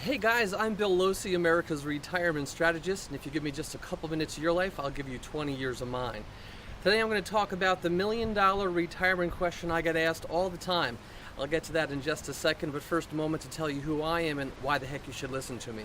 Hey guys, I'm Bill Losey, America's retirement strategist, and if you give me just a couple minutes of your life, I'll give you 20 years of mine. Today I'm going to talk about the $1,000,000 retirement question I get asked all the time. I'll get to that in just a second, but first a moment to tell you who I am and why the heck you should listen to me.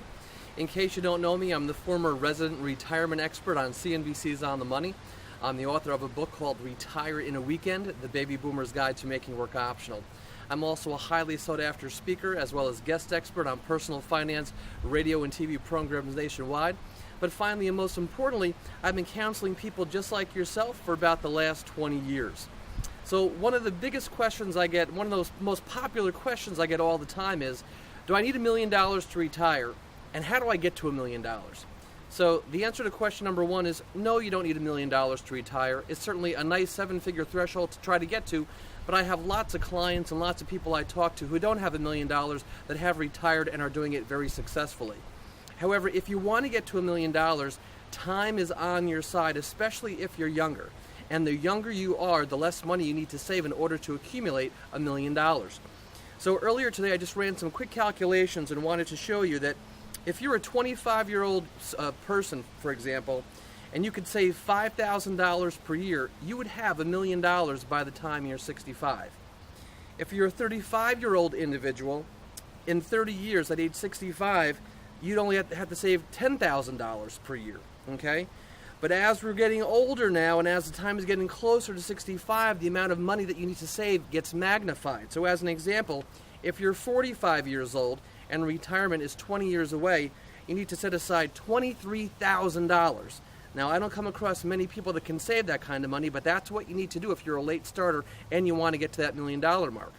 In case you don't know me, I'm the former resident retirement expert on CNBC's On the Money. I'm the author of a book called Retire in a Weekend, The Baby Boomer's Guide to Making Work Optional. I'm also a highly sought-after speaker as well as guest expert on personal finance, radio and TV programs nationwide. But finally and most importantly, I've been counseling people just like yourself for about the last 20 years. So one of the biggest questions I get, one of those most popular questions I get all the time is, do I need $1,000,000 to retire? And how do I get to $1,000,000? So the answer to question number one is no, you don't need $1,000,000 to retire. It's certainly a nice seven-figure threshold to try to get to, but I have lots of clients and lots of people I talk to who don't have $1,000,000 that have retired and are doing it very successfully. However, if you want to get to $1,000,000, time is on your side, especially if you're younger. And the younger you are, the less money you need to save in order to accumulate $1,000,000. So earlier today, I just ran some quick calculations and wanted to show you that if you're a 25-year-old person, for example, and you could save $5,000 per year, you would have $1,000,000 by the time you're 65. If you're a 35-year-old individual, in 30 years at age 65, you'd only have to save $10,000 per year, okay? But as we're getting older now and as the time is getting closer to 65, the amount of money that you need to save gets magnified. So as an example, if you're 45 years old and retirement is 20 years away, you need to set aside $23,000. Now, I don't come across many people that can save that kind of money, but that's what you need to do if you're a late starter and you want to get to that $1,000,000 mark.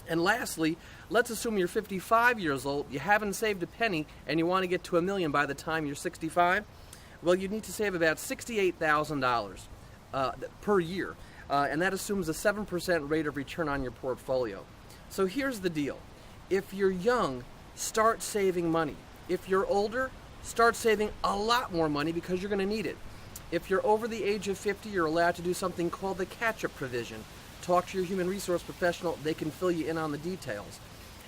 And lastly, let's assume you're 55 years old, you haven't saved a penny, and you want to get to $1,000,000 by the time you're 65. Well, you need to save about $68,000 per year, and that assumes a 7% rate of return on your portfolio. So here's the deal. If you're young, start saving money. If you're older, start saving a lot more money because you're going to need it. If you're over the age of 50, you're allowed to do something called the catch-up provision. Talk to your human resource professional. They can fill you in on the details.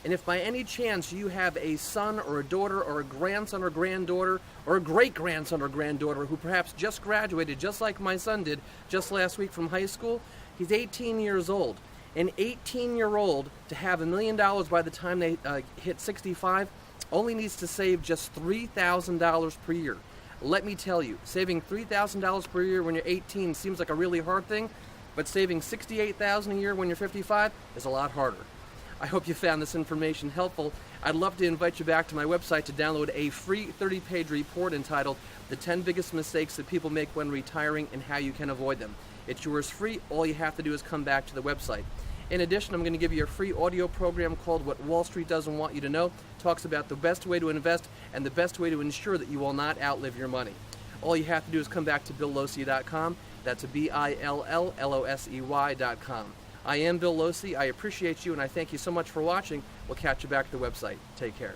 And if by any chance you have a son or a daughter or a grandson or granddaughter or a great-grandson or granddaughter who perhaps just graduated, just like my son did just last week from high school, he's 18 years old. An 18-year-old to have $1,000,000 by the time they hit 65 only needs to save just $3,000 per year. Let me tell you, saving $3,000 per year when you're 18 seems like a really hard thing, but saving $68,000 a year when you're 55 is a lot harder. I hope you found this information helpful. I'd love to invite you back to my website to download a free 30-page report entitled The 10 Biggest Mistakes That People Make When Retiring and How You Can Avoid Them. It's yours free. All you have to do is come back to the website. In addition, I'm going to give you a free audio program called What Wall Street Doesn't Want You to Know. It talks about the best way to invest and the best way to ensure that you will not outlive your money. All you have to do is come back to BillLosey.com. That's BILLLOSEY.com. I am Bill Losey. I appreciate you, and I thank you so much for watching. We'll catch you back at the website. Take care.